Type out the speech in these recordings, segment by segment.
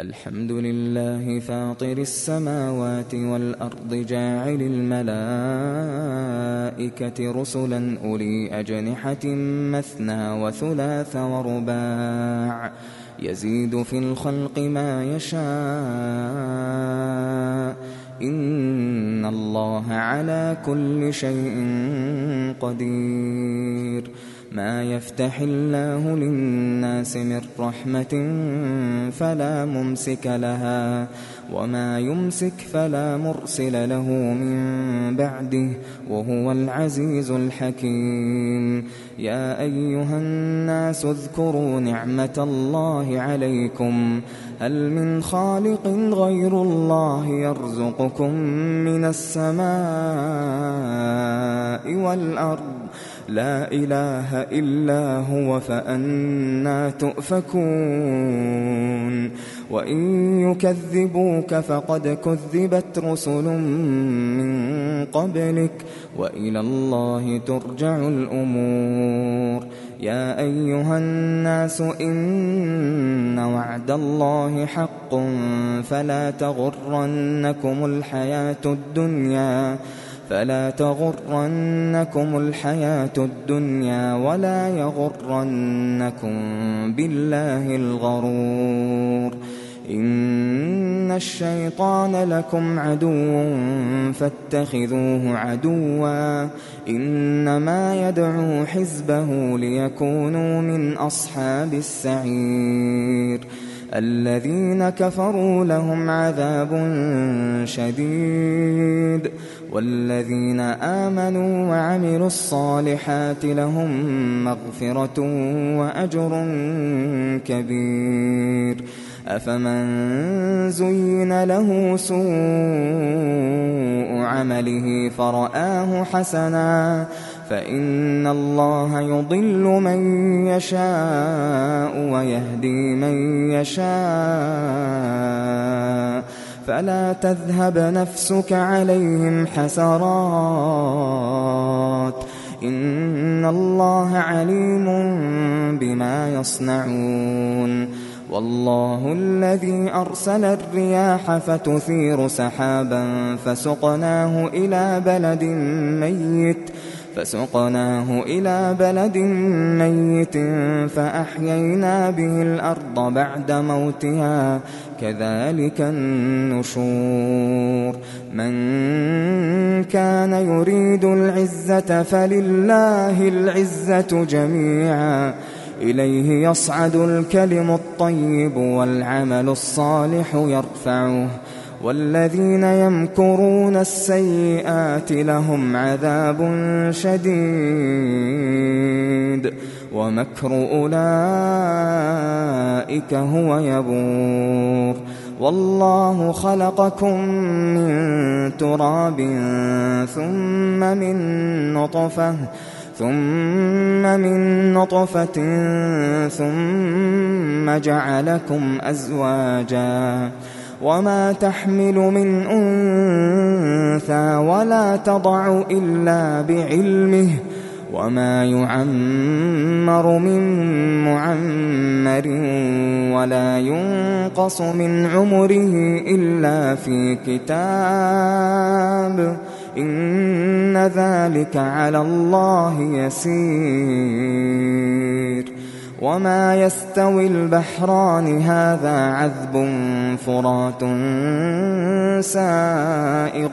الحمد لله فاطر السماوات والأرض جاعل الملائكة رسلا أولي أجنحة مثنى وثلاث ورباع يزيد في الخلق ما يشاء إن الله على كل شيء قدير. ما يفتح الله للناس من رحمة فلا ممسك لها وما يمسك فلا مرسل له من بعده وهو العزيز الحكيم. يا أيها الناس اذكروا نعمة الله عليكم هل من خالق غير الله يرزقكم من السماء والأرض لا إله إلا هو فأنى تؤفكون. وإن يكذبوك فقد كذبت رسل من قبلك وإلى الله ترجع الأمور. يا أيها الناس إن وعد الله حق فلا تغرنكم الحياة الدنيا ولا يغرنكم بالله الغرور. إن الشيطان لكم عدو فاتخذوه عدوا إنما يدعو حزبه ليكونوا من أصحاب السعير. الذين كفروا لهم عذاب شديد والذين آمنوا وعملوا الصالحات لهم مغفرة وأجر كبير. أفمن زين له سوء عمله فرآه حسنا فإن الله يضل من يشاء ويهدي من يشاء فلا تذهب نفسك عليهم حسرات إن الله عليم بما يصنعون. والله الذي أرسل الرياح فتثير سحابا فسقناه إلى بلد ميت فأحيينا به الأرض بعد موتها كذلك النشور. من كان يريد العزة فلله العزة جميعا إليه يصعد الكلم الطيب والعمل الصالح يرفعه والذين يمكرون السيئات لهم عذاب شديد ومكر أولئك هو يبور. والله خلقكم من تراب ثم من نطفة ثم جعلكم أزواجا وما تحمل من أنثى ولا تضع إلا بعلمه وما يعمر من معمر ولا ينقص من عمره إلا في كتاب إن ذلك على الله يسير. وما يستوي البحران هذا عذب فرات سائغ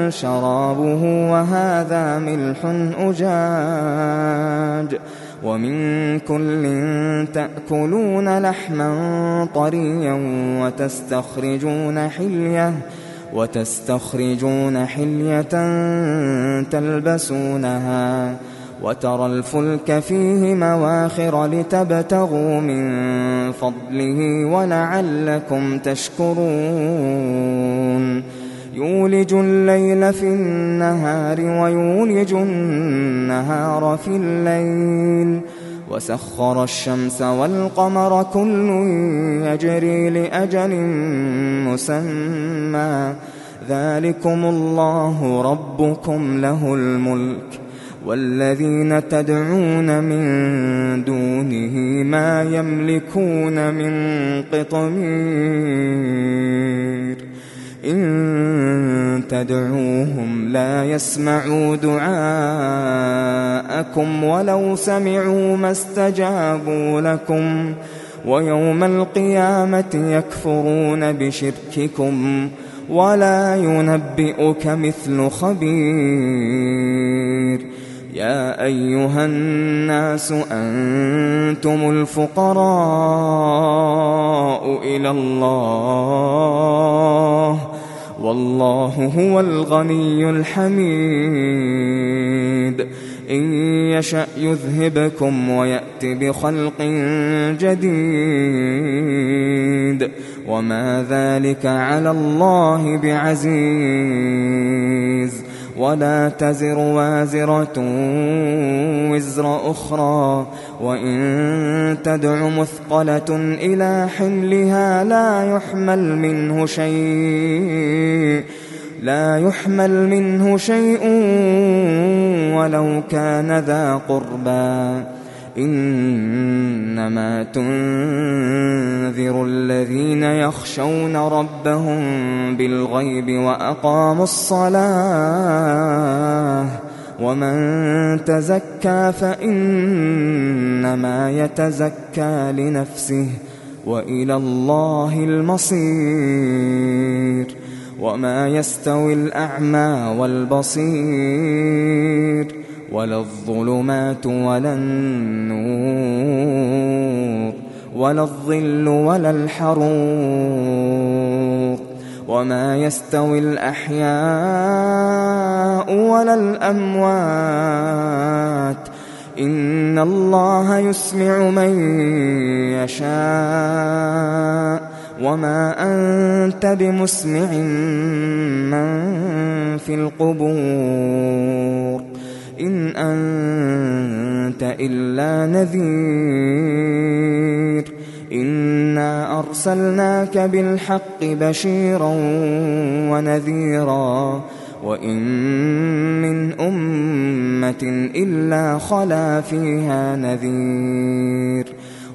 شرابه وهذا ملح أجاج ومن كل تأكلون لحما طريا وتستخرجون حلية تلبسونها وترى الفلك فيه مواخر لتبتغوا من فضله ولعلكم تشكرون. يولج الليل في النهار ويولج النهار في الليل وسخر الشمس والقمر كل يجري لأجل مسمى ذلكم الله ربكم له الملك والذين تدعون من دونه ما يملكون من قطمير إن تدعوهم لا يسمعوا دعاءكم ولو سمعوا ما استجابوا لكم ويوم القيامة يكفرون بشرككم ولا ينبئك مثل خبير يا أيها الناس أنتم الفقراء إلى الله والله هو الغني الحميد إن يشأ يذهبكم ويأت بخلق جديد وما ذلك على الله بعزيز ولا تزر وازرة وزر أخرى وإن تدع مثقلة إلى حملها لا يحمل منه شيء ولو كان ذا قربى إنما تنذر الذين يخشون ربهم بالغيب وأقاموا الصلاة ومن تزكى فإنما يتزكى لنفسه وإلى الله المصير وما يستوي الأعمى والبصير ولا الظلمات ولا النور ولا الظل ولا الحرور وما يستوي الأحياء ولا الأموات إن الله يسمع من يشاء وما أنت بمسمع من في القبور إن أنت إلا نذير إنا أرسلناك بالحق بشيرا ونذيرا وإن من أمة إلا خلا فيها نذير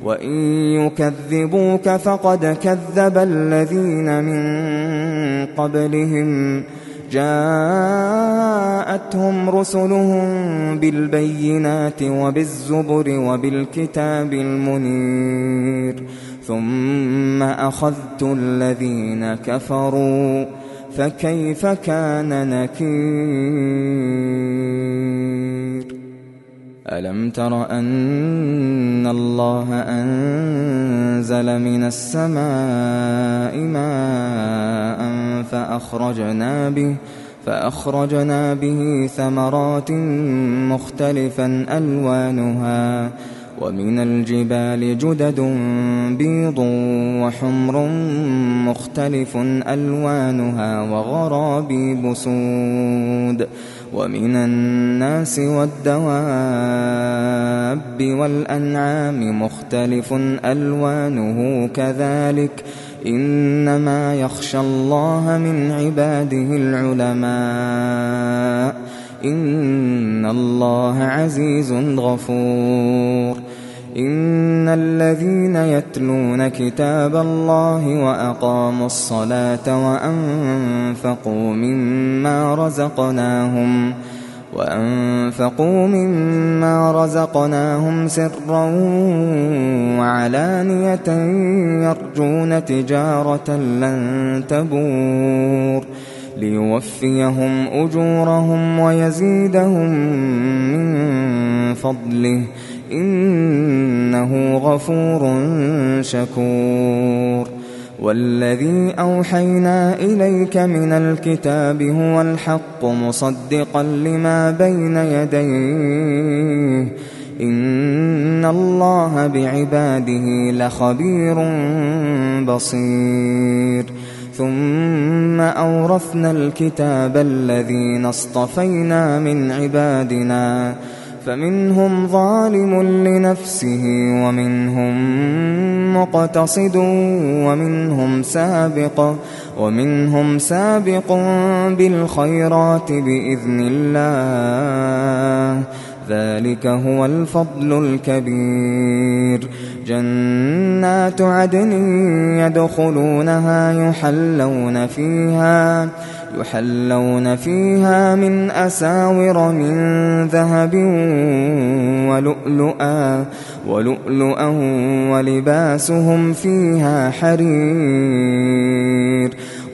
وإن يكذبوك فقد كذب الذين من قبلهم جاءتهم رسلهم بالبينات وبالزبر وبالكتاب المنير ثم أخذت الذين كفروا فكيف كان نكير ألم تر أن الله أنزل من السماء ماء فأخرجنا به ثمرات مختلفا ألوانها ومن الجبال جدد بيض وحمر مختلف ألوانها وغرابيب سود ومن الناس والدواب والأنعام مختلف ألوانه كذلك إنما يخشى الله من عباده العلماء إن الله عزيز غفور إن الذين يتلون كتاب الله وأقاموا الصلاة وأنفقوا مما رزقناهم سرا وعلانية يرجون تجارة لن تبور ليوفيهم أجورهم ويزيدهم من فضله إنه غفور شكور والذي أوحينا إليك من الكتاب هو الحق مصدقا لما بين يديه إن الله بعباده لخبير بصير ثم أورثنا الكتاب الذين اصطفينا من عبادنا فمنهم ظالم لنفسه ومنهم مقتصد ومنهم سابق بالخيرات بإذن الله، ذلك هو الفضل الكبير. جنات عدن يدخلونها يحلون فيها من أساور من ذهب ولؤلؤا ولباسهم فيها حرير.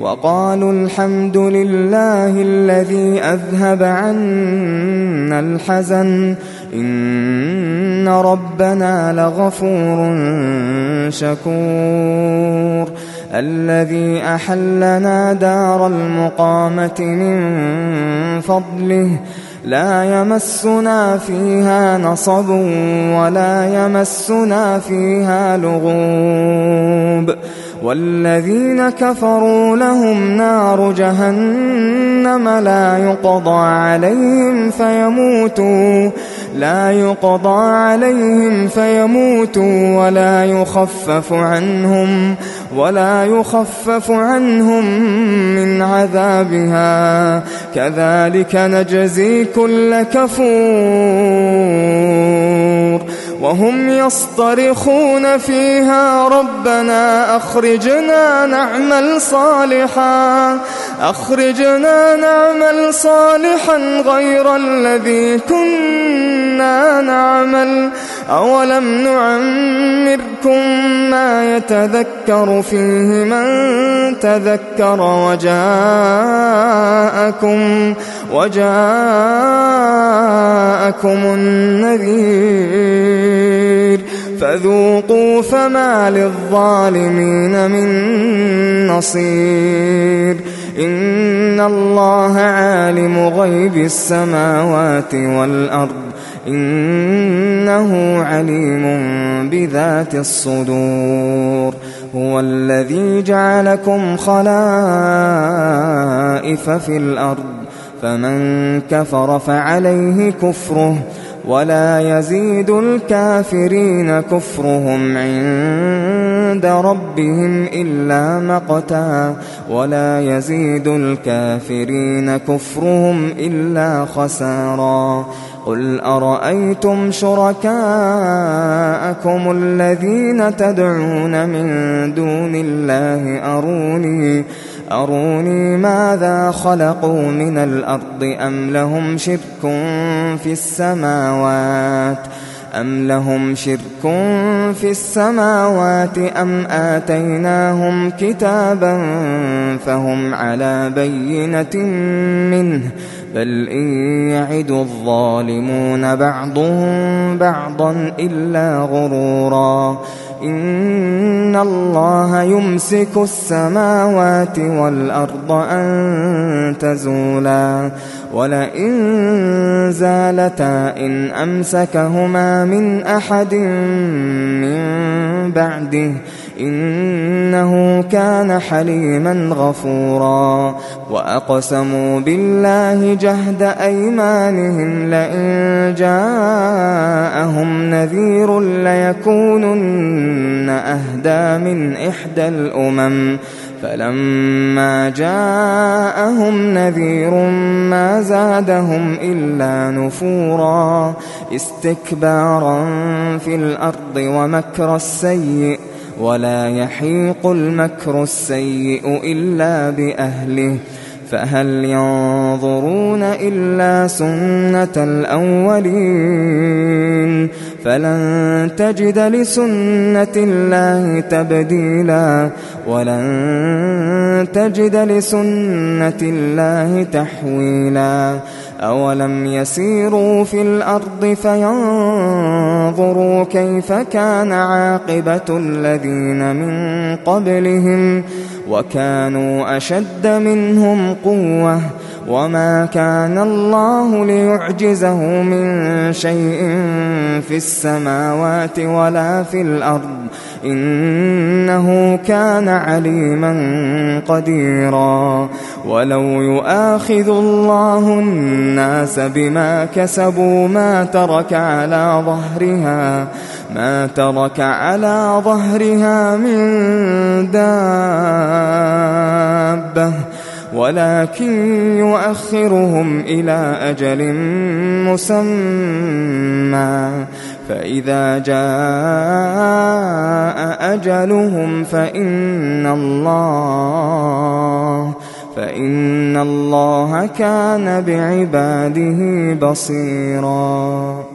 وقالوا الحمد لله الذي أذهب عنا الحزن إن ربنا لغفور شكور. الذي أحلنا دار المقامة من فضله لا يمسنا فيها نصب ولا يمسنا فيها لغوب. والذين كفروا لهم نار جهنم لا يقضى عليهم فيموتوا ولا يخفف عنهم من عذابها، كذلك نجزي كل كفور. وهم يصطرخون فيها ربنا أخرجنا نعمل صالحا غير الذي كنا نعمل، أولم نعمركم ما يتذكر فيه من تذكر وجاءكم النذير، فذوقوا فما للظالمين من نصير. إن الله عالم غيب السماوات والأرض إنه عليم بذات الصدور. هو الذي جعلكم خلائف في الأرض، فمن كفر فعليه كفره ولا يزيد الكافرين كفرهم عند ربهم إلا مقتا ولا يزيد الكافرين كفرهم إلا خسارا. قل أرأيتم شركاءكم الذين تدعون من دون الله أروني ماذا خلقوا من الأرض أم لهم شرك في السماوات أم آتيناهم كتابا فهم على بينة منه بل إن يعد الظالمون بعضهم بعضا إلا غرورا. إن الله يمسك السماوات والأرض أن تزولا ولئن زالتا إن أمسكهما من أحد من بعده إنه كان حليما غفورا. وأقسموا بالله جهد أيمانهم لئن جاءهم نذير ليكونن أهدى من إحدى الأمم فلما جاءهم نذير ما زادهم إلا نفورا استكبارا في الأرض ومكر السيء ولا يحيق المكر السيء إلا بأهله فهل ينظرون إلا سنة الأولين فلن تجد لسنة الله تبديلا ولن تجد لسنة الله تحويلا. أولم يسيروا في الأرض فينظروا كيف كان عاقبة الذين من قبلهم وكانوا أشد منهم قوة وما كان الله ليعجزه من شيء في السماوات ولا في الأرض إنه كان عليما قديرا ولو يؤاخذ الله الناس بما كسبوا ما ترك على ظهرها من دابة ولكن يؤخرهم إلى أجل مسمى فإذا جاء أجلهم فإن الله كان بعباده بصيرا.